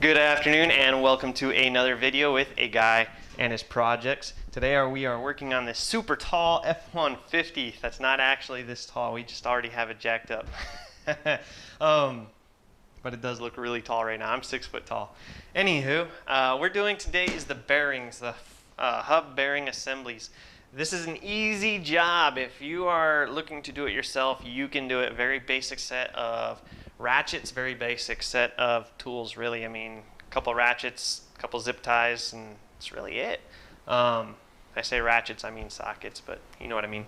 Good afternoon and welcome to another video with a guy and his projects. Today we are working on this super tall F150 that's not actually this tall. We just already have it jacked up. But it does look really tall right now. I'm 6 foot tall. Anywho, we're doing today is the bearings, the hub bearing assemblies. This is an easy job. If you are looking to do it yourself, you can do it. Very basic set of ratchets, very basic set of tools, really. I mean, a couple ratchets, a couple zip ties, and that's really it. If I say ratchets, I mean sockets, but you know what I mean.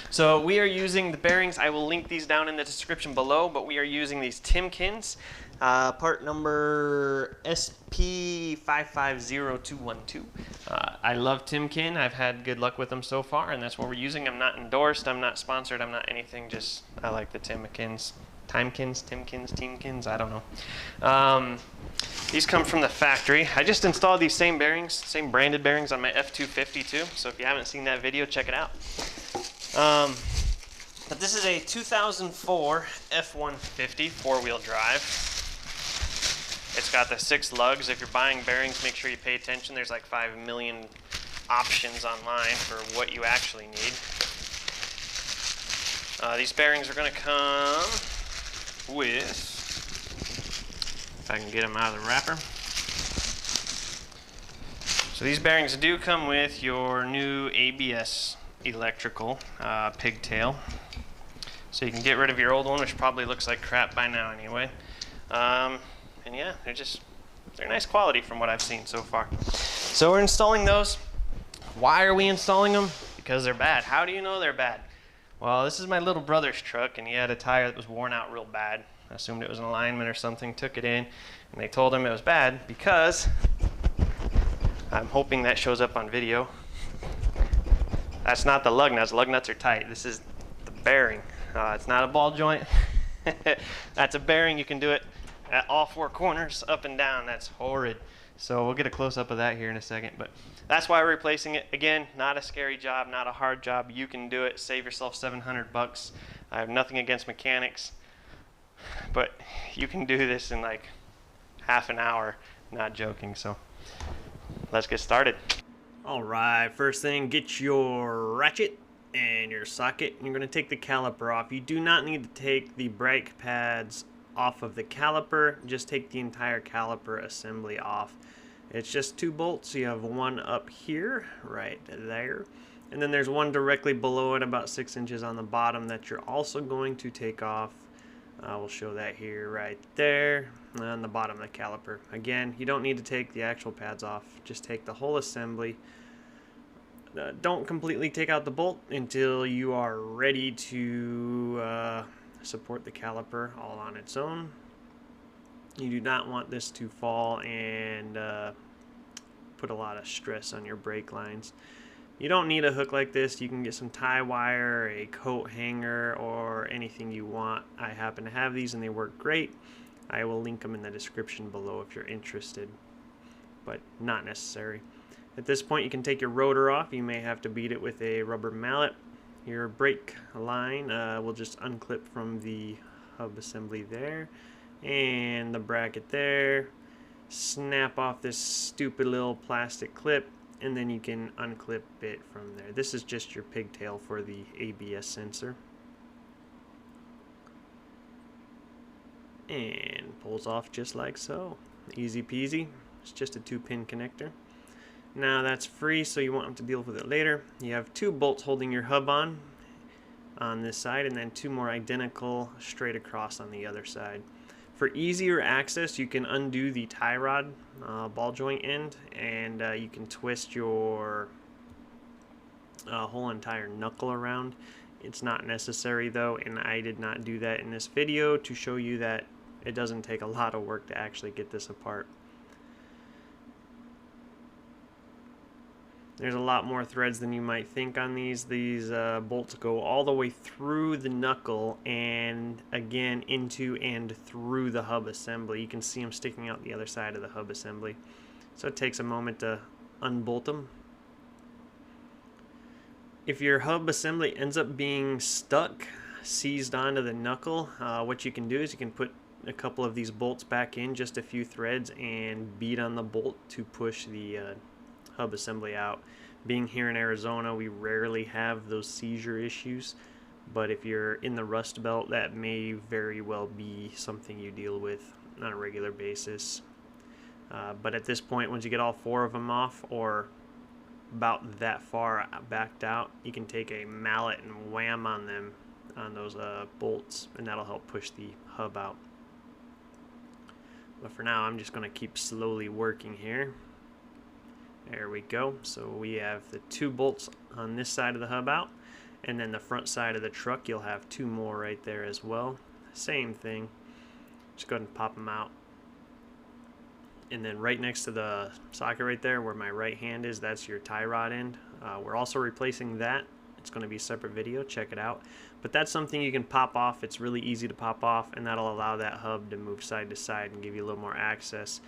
So we are using the bearings. I will link these down in the description below, but we are using these Timkins, part number SP550212. I love Timkin. I've had good luck with them so far, and that's what we're using. I'm not endorsed, I'm not sponsored, I'm not anything, just I like the Timkins. Teamkins, I don't know. These come from the factory. I just installed these same bearings, same branded bearings on my F250 too, so if you haven't seen that video, check it out. But this is a 2004 F150 four-wheel drive. It's got the 6 lugs. If you're buying bearings, make sure you pay attention. There's like 5 million options online for what you actually need. These bearings are going to come with, if I can get them out of the wrapper. So these bearings do come with your new ABS electrical pigtail. So you can get rid of your old one, which probably looks like crap by now anyway. And yeah, they're nice quality from what I've seen so far. So we're installing those. Why are we installing them? Because they're bad. How do you know they're bad? Well, this is my little brother's truck, and he had a tire that was worn out real bad. I assumed it was an alignment or something, took it in, and they told him it was bad because, I'm hoping that shows up on video. That's not the lug nuts. Lug nuts are tight. This is the bearing. It's not a ball joint. That's a bearing. You can do it at all 4 corners, up and down. That's horrid. So we'll get a close-up of that here in a second. But that's why we're replacing it. Again, not a scary job, not a hard job. You can do it. Save yourself $700. I have nothing against mechanics, but you can do this in like half an hour. Not joking. So let's get started. All right, first thing, get your ratchet and your socket. You're going to take the caliper off. You do not need to take the brake pads off of the caliper. Just take the entire caliper assembly off. It's just 2 bolts. You have one up here, right there, and then there's one directly below it, about 6 inches on the bottom, that you're also going to take off. We'll show that here, right there, on the bottom of the caliper. Again, you don't need to take the actual pads off. Just take the whole assembly. Don't completely take out the bolt until you are ready to support the caliper all on its own. You do not want this to fall and put a lot of stress on your brake lines. You don't need a hook like this. You can get some tie wire, a coat hanger, or anything you want. I happen to have these and they work great. I will link them in the description below if you're interested, but not necessary. At this point, you can take your rotor off. You may have to beat it with a rubber mallet. Your brake line will just unclip from the hub assembly there, and the bracket there. Snap off this stupid little plastic clip, and then you can unclip it from there. This is just your pigtail for the ABS sensor. And pulls off just like so. Easy peasy. It's just a 2-pin connector. Now that's free, so you won't have to deal with it later. You have 2 bolts holding your hub on this side, and then 2 more identical straight across on the other side. For easier access, you can undo the tie rod ball joint end, and you can twist your whole entire knuckle around. It's not necessary though, and I did not do that in this video to show you that it doesn't take a lot of work to actually get this apart. There's a lot more threads than you might think on these. These bolts go all the way through the knuckle and again into and through the hub assembly. You can see them sticking out the other side of the hub assembly. So it takes a moment to unbolt them. If your hub assembly ends up being stuck, seized onto the knuckle, what you can do is you can put a couple of these bolts back in, just a few threads, and beat on the bolt to push the hub assembly out. Being here in Arizona, we rarely have those seizure issues, but if you're in the Rust Belt, that may very well be something you deal with on a regular basis. But at this point, once you get all 4 of them off, or about that far backed out, you can take a mallet and wham on them, on those bolts, and that'll help push the hub out. But for now, I'm just going to keep slowly working here. There we go. So we have the 2 bolts on this side of the hub out, and then the front side of the truck, you'll have 2 more right there as well. Same thing. Just go ahead and pop them out. And then right next to the socket right there where my right hand is, that's your tie rod end. We're also replacing that. It's going to be a separate video, check it out. But that's something you can pop off. It's really easy to pop off, and that'll allow that hub to move side to side and give you a little more access.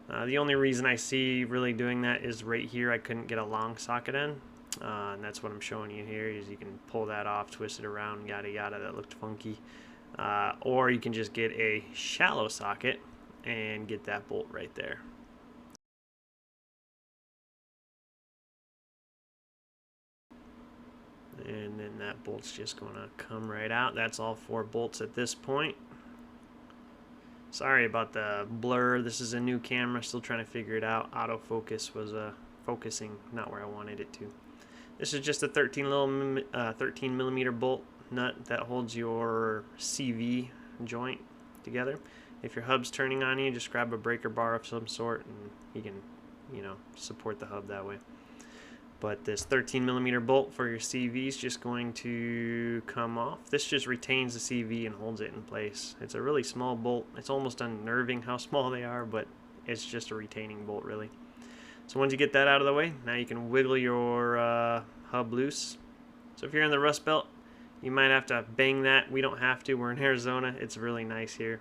The only reason I see really doing that is right here I couldn't get a long socket end, and that's what I'm showing you here, is you can pull that off, twist it around, yada yada. That looked funky. Or you can just get a shallow socket and get that bolt right there. And then that bolt's just going to come right out. That's all 4 bolts at this point. Sorry about the blur. This is a new camera, still trying to figure it out. Autofocus was focusing not where I wanted it to. This is just a 13 millimeter bolt nut that holds your CV joint together. If your hub's turning on you, just grab a breaker bar of some sort and you can, support the hub that way. But this 13 millimeter bolt for your CV is just going to come off. This just retains the CV and holds it in place. It's a really small bolt. It's almost unnerving how small they are, but it's just a retaining bolt really. So once you get that out of the way, now you can wiggle your hub loose. So if you're in the Rust Belt, you might have to bang that. We don't have to. We're in Arizona. It's really nice here.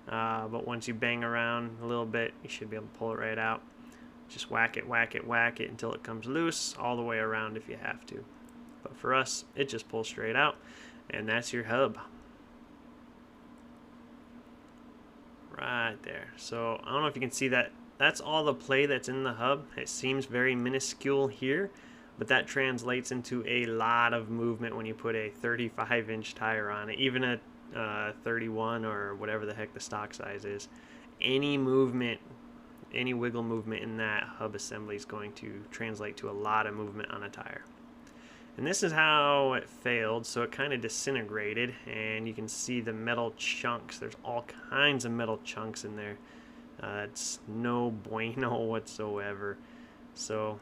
But once you bang around a little bit, you should be able to pull it right out. Just whack it, whack it, whack it until it comes loose, all the way around if you have to. But for us, it just pulls straight out, and that's your hub. Right there. So I don't know if you can see that. That's all the play that's in the hub. It seems very minuscule here, but that translates into a lot of movement when you put a 35-inch tire on it, even a 31 or whatever the heck the stock size is. Any movement, any wiggle movement in that hub assembly is going to translate to a lot of movement on a tire. And this is how it failed. So it kind of disintegrated, and you can see the metal chunks. There's all kinds of metal chunks in there. It's no bueno whatsoever. So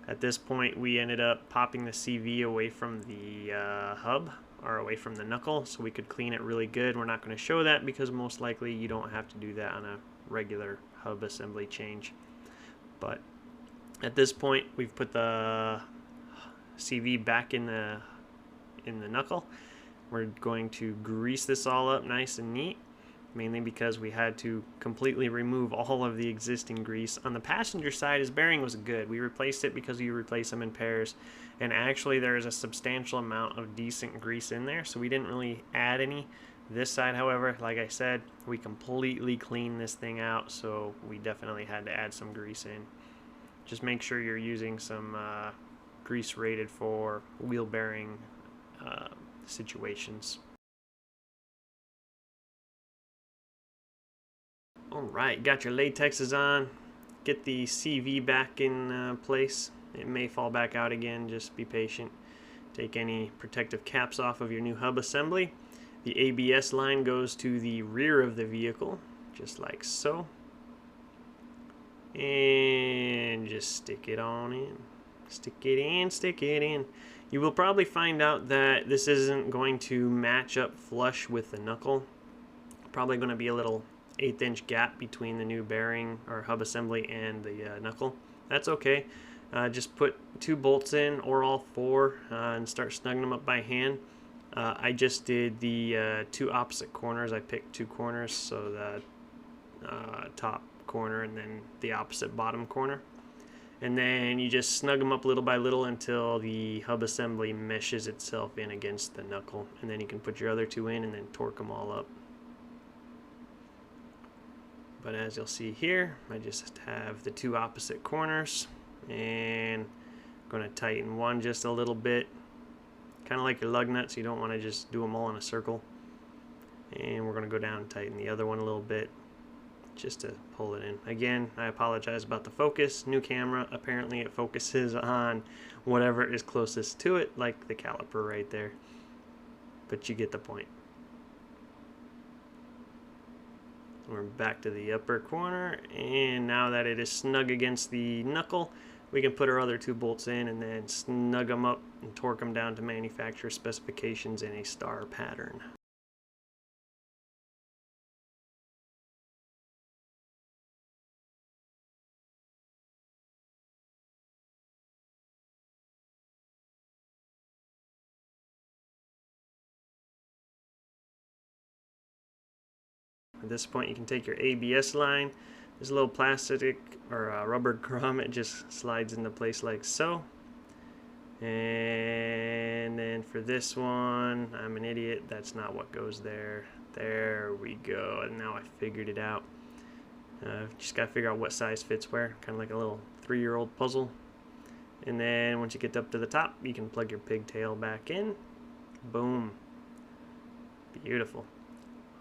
at this point, we ended up popping the CV away from the hub, or away from the knuckle, so we could clean it really good. We're not going to show that because most likely you don't have to do that on a regular hub assembly change. But at this point, we've put the CV back in the knuckle. We're going to grease this all up nice and neat, mainly because we had to completely remove all of the existing grease. On the passenger side, his bearing was good. We replaced it because you replace them in pairs, and actually there is a substantial amount of decent grease in there, so we didn't really add any. This side, however, like I said, we completely cleaned this thing out, so we definitely had to add some grease in. Just make sure you're using some grease rated for wheel bearing situations. Alright, got your latexes on. Get the CV back in place. It may fall back out again, just be patient. Take any protective caps off of your new hub assembly. The ABS line goes to the rear of the vehicle, just like so. And just stick it on in. Stick it in, stick it in. You will probably find out that this isn't going to match up flush with the knuckle. Probably going to be a little 1/8 inch gap between the new bearing or hub assembly and the knuckle. That's okay. Just put 2 bolts in, or all 4, and start snugging them up by hand. I just did the 2 opposite corners. I picked 2 corners, so the top corner and then the opposite bottom corner. And then you just snug them up little by little until the hub assembly meshes itself in against the knuckle. And then you can put your other 2 in and then torque them all up. But as you'll see here, I just have the two opposite corners, and I'm going to tighten one just a little bit, kind of like your lug nuts. You don't want to just do them all in a circle. And we're going to go down and tighten the other one a little bit just to pull it in. Again, I apologize about the focus. New camera, apparently it focuses on whatever is closest to it, like the caliper right there. But you get the point. We're back to the upper corner, and now that it is snug against the knuckle, we can put our other two bolts in and then snug them up and torque them down to manufacturer specifications in a star pattern. At this point, you can take your ABS line. This little plastic or rubber grommet just slides into place like so. And then for this one, I'm an idiot. That's not what goes there. There we go. And now I figured it out. Just got to figure out what size fits where. Kind of like a little 3-year-old puzzle. And then once you get up to the top, you can plug your pigtail back in. Boom. Beautiful.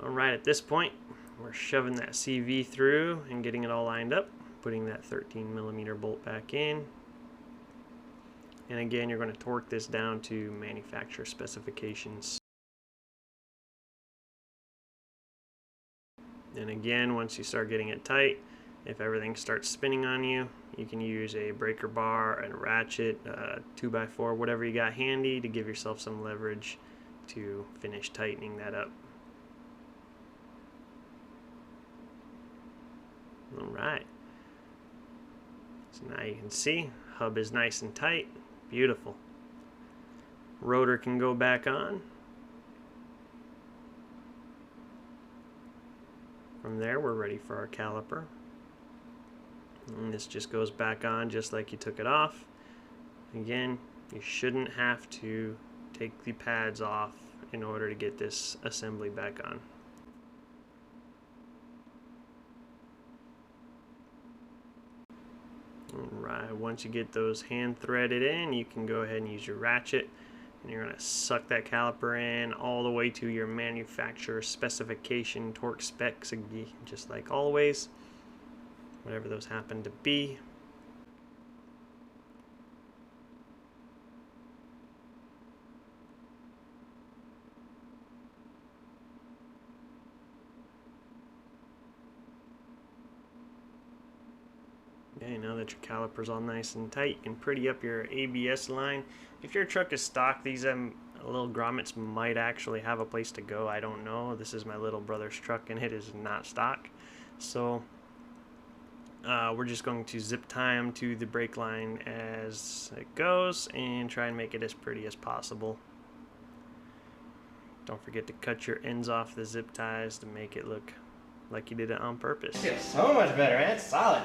Alright, at this point, we're shoving that CV through and getting it all lined up, putting that 13mm bolt back in. And again, you're going to torque this down to manufacturer specifications. And again, once you start getting it tight, if everything starts spinning on you, you can use a breaker bar and a ratchet, 2x4, whatever you got handy to give yourself some leverage to finish tightening that up. Alright, so now you can see hub is nice and tight. Beautiful. Rotor can go back on. From there, we're ready for our caliper. And this just goes back on just like you took it off. Again, you shouldn't have to take the pads off in order to get this assembly back on. Alright, once you get those hand threaded in, you can go ahead and use your ratchet, and you're going to suck that caliper in all the way to your manufacturer specification torque specs, just like always, whatever those happen to be. Okay, now that your caliper's all nice and tight, you can pretty up your ABS line. If your truck is stock, these little grommets might actually have a place to go. I don't know. This is my little brother's truck, and it is not stock. So we're just going to zip tie them to the brake line as it goes and try and make it as pretty as possible. Don't forget to cut your ends off the zip ties to make it look like you did it on purpose. It feels so much better, man. It's solid.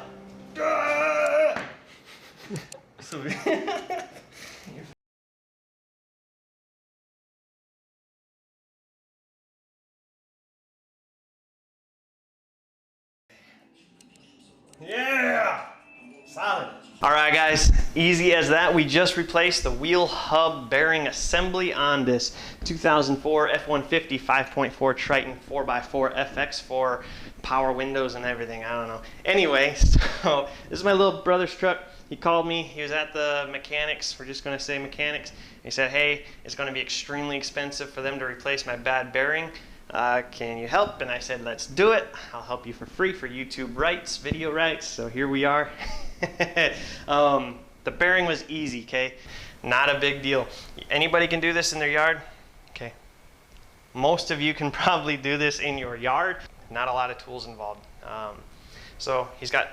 Yeah! Solid. Alright guys, easy as that. We just replaced the wheel hub bearing assembly on this 2004 F150 5.4 Triton 4x4 FX4, power windows and everything, I don't know. Anyway, so this is my little brother's truck. He called me, he was at the mechanics, we're just going to say mechanics. He said, hey, it's going to be extremely expensive for them to replace my bad bearing. Can you help? And I said, let's do it. I'll help you for free for YouTube rights, video rights. So here we are. The bearing was easy, okay? Not a big deal. Anybody can do this in their yard, okay? Most of you can probably do this in your yard. Not a lot of tools involved. So he's got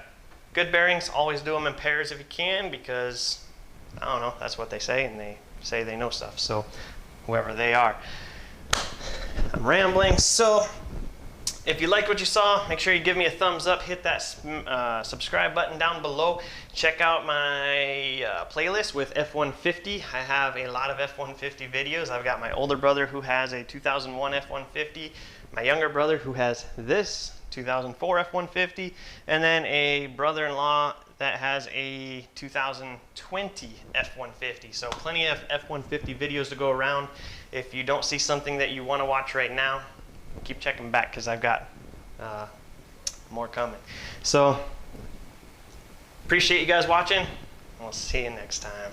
good bearings. Always do them in pairs if you can, because I don't know, that's what they say, and they say they know stuff. So whoever they are. I'm rambling. So if you liked what you saw, make sure you give me a thumbs up, hit that subscribe button down below. Check out my playlist with F150. I have a lot of F150 videos. I've got my older brother who has a 2001 F150, my younger brother who has this 2004 F150, and then a brother-in-law that has a 2020 F150. So plenty of F150 videos to go around. If you don't see something that you want to watch right now, keep checking back because I've got more coming. So appreciate you guys watching. We'll see you next time.